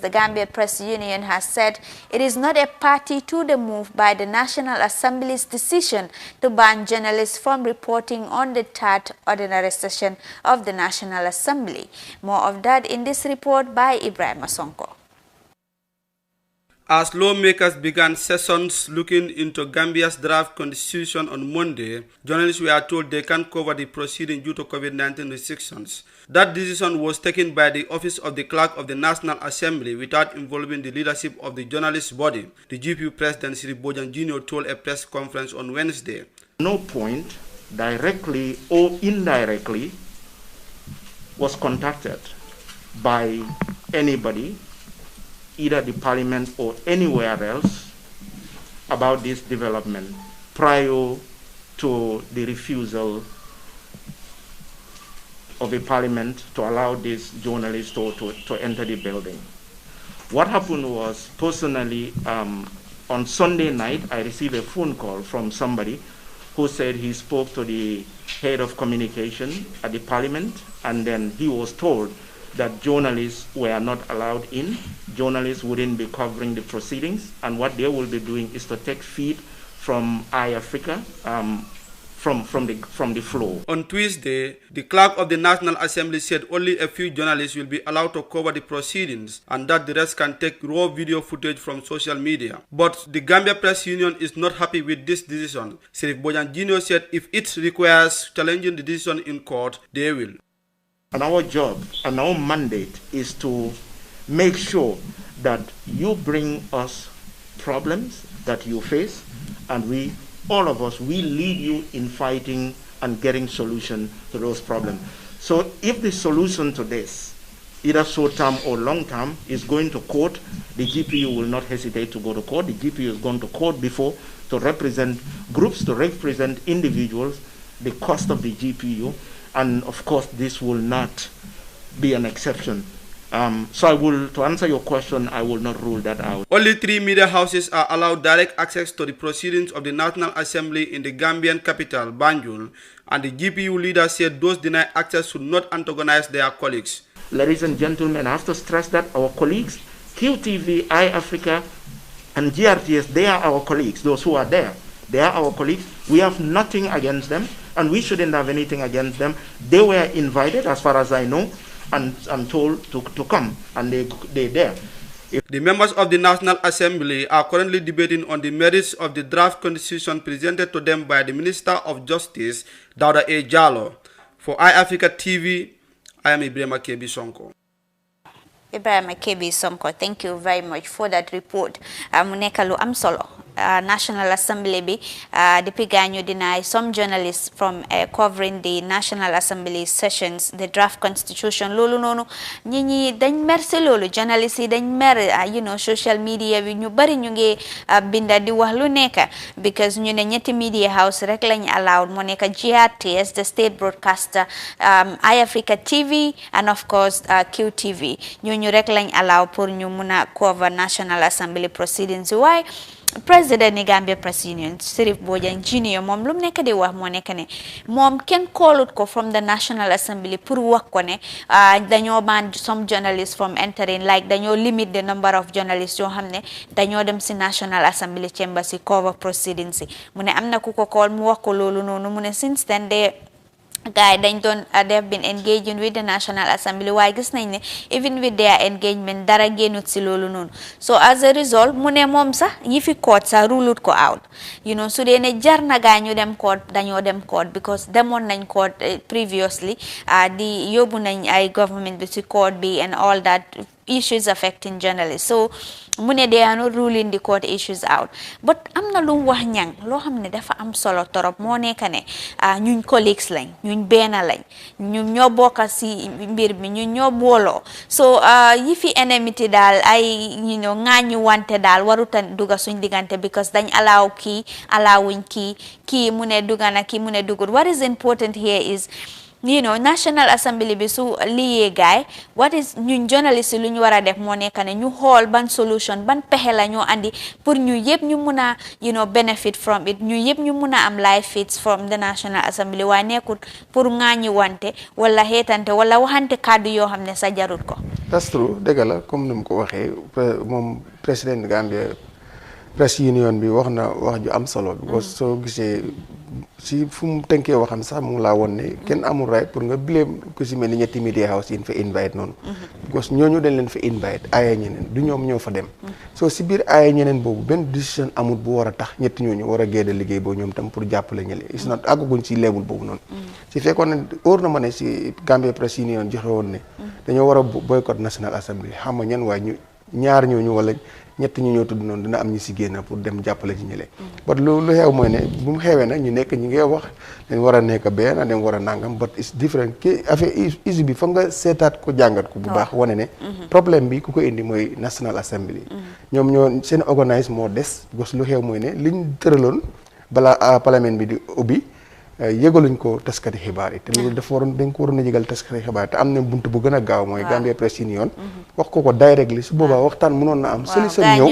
The Gambia Press Union has said it is not a party to the move by the National Assembly's decision to ban journalists from reporting on the third ordinary session of the National Assembly. More of that in this report by Ibrahim Sonko. As lawmakers began sessions looking into Gambia's draft constitution on Monday, journalists were told they can't cover the proceeding due to COVID-19 restrictions. That decision was taken by the Office of the Clerk of the National Assembly without involving the leadership of the journalists' body, the GPU President Sirif Bojan Jr. told a press conference on Wednesday. No point, directly or indirectly, was contacted by anybody, either the parliament or anywhere else, about this development prior to the refusal of the parliament to allow these journalists to enter the building. What happened was, personally, on Sunday night, I received a phone call from somebody who said he spoke to the head of communication at the parliament, and then he was told that journalists were not allowed in. Journalists wouldn't be covering the proceedings, and what they will be doing is to take feed from Eyeafrica from the floor. On Tuesday, the clerk of the National Assembly said only a few journalists will be allowed to cover the proceedings and that the rest can take raw video footage from social media. But the Gambia Press Union is not happy with this decision. Sirif Bojan Jr. said if it requires challenging the decision in court, they will. And our job and our mandate is to make sure that you bring us problems that you face, and all of us, we lead you in fighting and getting solution to those problems. So if the solution to this, either short term or long term, is going to court, the GPU will not hesitate to go to court. The GPU is going to court before to represent groups, to represent individuals, the cost of the GPU, and of course this will not be an exception. So to answer your question, I will not rule that out. Only 3 media houses are allowed direct access to the proceedings of the National Assembly in the Gambian capital, Banjul, and the GPU leader said those denied access should not antagonize their colleagues. Ladies and gentlemen, I have to stress that our colleagues, QTV, Eyeafrica, and GRTS, they are our colleagues, those who are there. They are our colleagues. We have nothing against them, and we shouldn't have anything against them. They were invited, as far as I know, and I'm told to come, and they're there. The members of the National Assembly are currently debating on the merits of the draft constitution presented to them by the Minister of Justice, Dauda A. Jallow. For Eyeafrica TV, I am Ibrahim Sonko. Ibrahim Sonko, thank you very much for that report. Munekalu Amsolo. National Assembly bi depuis gañu deny some journalists from covering the National Assembly sessions, the draft constitution. Lolu nonu ñi dañ merci lolu journalists yi dañ mer social media bi ñu bari ñu ngi binda di wax lu nekk because ñu ne ñetti media house rek lañ allowed mo nekk GRTS, the state broadcaster, Eyeafrica TV, and of course QTV ñu rek lañ allow pour ñu mëna cover National Assembly proceedings. Why President ni Gambia Press Union Sirif Bojan Jr. mom lum nekk di wax mo nekk ne mom ken callut ko from the National Assembly pour wax ko ne dañoo ban some journalists from entering, like dañoo limit the number of journalists yoo xam ne dañoo dem si National Assembly chamber si cover proceedings mu ne am na ku ko call mu wax ko loolu noonu mu ne since then they've been engaging with the National Assembly. Why gis nañ ne even with their engagement dara génnut si loolu noonu. So as a result mu ne moom sax yi fi court sax rulut ko out. Su dee ne jar na gaa ñu dem court dañoo dem court because demoon nañ court previously di yóbbu nañ ay government bi si court bi and all that issues affecting journalists. So mune they are not ruling the court issues out. But am na lu wax ñang loo xam ne dafa am solo torop moo nekk ne ñuñ colleagues lañ ñuñ benn lañ ñu ñoo bokka si mbir mi ñu ñoo booloo. So yi fi enmity daal ay ŋaañu wante daal waruta duga suñ diggante because dañ allow kii allowuñ kii mu ne duga na kii mu ne dugut. What is important here is National Assembly bi su liyee gaay what is ñun journalist lu ñu war a def moo nekk ne ñu xool ban solution ban pexe la ñoo andi pour ñu yëpp ñu mun a benefit from it, ñu yëpp ñu mun a am live feeds from the National Assembly waaye nekkut pour ŋaañi wante wala xeetante wala waxante kàddu yoo xam ne sa jarut ko. that's true dëgg la comme ni mu ko waxee moom président Gambia press union bi wax na wax ju am solo because soo gisee si fu mu tënkee waxam sax mu ngi laa woon ne kenn amul right pour nga blame ku si mel ni ñetti media house yi fa invite noonu because ñooñu dañ leen fa invite aaya ñeneen du ñoom ñoo fa dem soo si biir aaya ñeneen boobu benn décision amul bu war a tax ñetti ñooñu war a génne liggéey boobu ñoom tam pour jàppale ñële is not àgguñ si level boobu noonu si fekkoon ne óor na ma ne si Gambia Press Union joxe woon ne dañoo war a boycott National Assembly xam nga ñan waaye ñu ñaar ñooñu wala ñett ñu ñoo tudd noonu dina am ñi si génn pour dem jàppale ci ñële but lu xew mooy ne bu mu xewee nag ñu nekk ñi ngay wax dañ war a nekk benn dañ war a nangam but it's different ki affaire issue bi fa nga seetaat ko jàngat ko bu baax wane ne problème bi ku ko indi mooy National Assembly ñoom ñoo seen organise moo des gos lu xew mooy ne liñ tëraloon balaa parlement bi di ubbi yëgaluñ ko taskati xibaar yi te loolu dafa waroon dañ ko waroon a yëgal taskati xibaar te am na buntu bu gën a gaaw mooy Gambia Press Union wax ko directly su boobaa waxtaan mënoon na am solution ñëw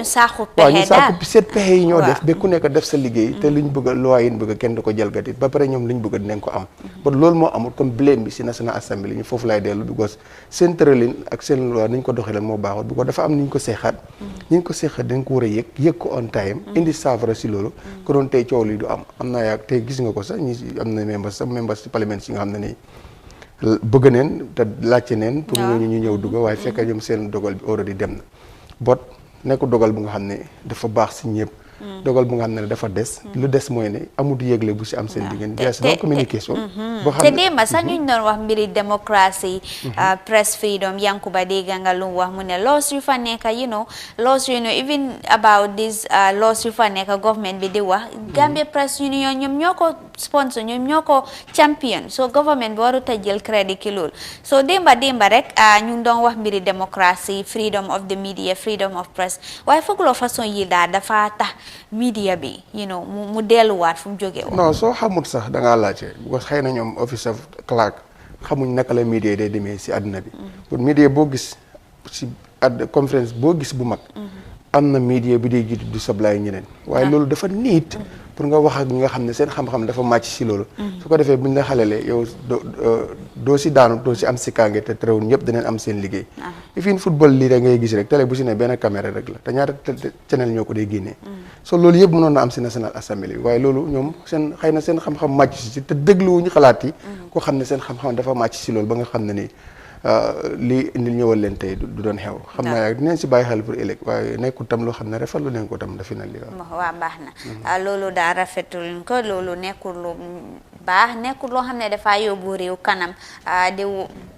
waaw ñu sàkku seet pexe yi ñoo def ba ku nekk def sa liggéey te luñ bëgg a loi yi ñu bëgg kenn du ko jalgati ba pare ñoom luñ bëgg dinañ ko am ba loolu moo amul kon blame bi si National Assembly ñu foofu lay dellu because seen tëralin ak seen loi niñ ko doxee lan moo baaxul because dafa am niñ ko seexaat dañ ko war a yëg ko on time indi saafara si loolu ko doon tey coow li du am naa yaag tey gis nga ko sax am na members ci parlement yi nga xam ne nii bëgg neen te laajte neen pour ñooñu ñu ñëw dugga waaye fekk ñoom seen dogal bi already dem na bot nekku dogal bu nga xam ne dafa baax si ñëpp dogal bu nga xam ne dafa des lu des mooy ne amul yëgle bu si am seen diggante there's no communication boo xam te démba sax ñu doon wax mbiri démocratie press freedom Yankuba dégg nga lu wax mu ne laws yu fa nekk laws even about this laws yu fa nekk government bi di wax Gambia Press Union ñoom ñoo ko sponsor ñoom ñoo ko champion so government bi warut a jël crédit ki loolu so démba rek ñu ngi doon wax mbiri démocratie freedom of the media freedom of press waaye foog loo façon yi daal dafa tax media bi mu delluwaat fu mu jógee woon non soo xamut sax da ngaa laajte parce que xëy na ñoom office of clerk xamuñ naka la media day demee si àdduna bi pour media boo gis si conférence boo gis bu mag am na media bi day jiitu du sablaay ñeneen waaye loolu dafa niit pour nga wax ak ñi nga xam ne seen xam-xam dafa màcc si loolu su ko defee buñ la xalalee yow doo si daanu doo si am si kànge te terewul ñëpp danañ am seen liggéey ifin football lii rek ngay gis rek télé bu si ne benn caméra rek la te ñaata channel ñoo ko dee génnee so loolu yëpp mënoon na am si National Assembly waaye loolu ñoom seen xëy na seen xam-xam màcc si te dégluwuñu xalaat yi koo xam ne seen xam-xam dafa màcc si loolu ba nga xam ne nii lii indil ñëwal leen tey du doon xew xam naa yaa dinañ si bàyyi xel pour ëllëg waaye nekkul tam loo xam ne rafetlu nañ ko tam dafi na li waa baax na loolu daa rafetluñ ko loolu nekkul lu baax nekkul loo xam ne dafa yóbbu réew kanam di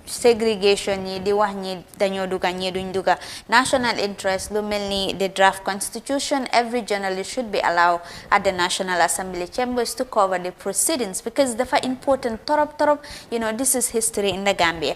segregation yi di wax ñi dañoo duga ñi duñ duga national interest lu mel ni the draft constitution every journalist should be allowed at the National Assembly chambers to cover the proceedings because dafa important torop this is history in the Gambia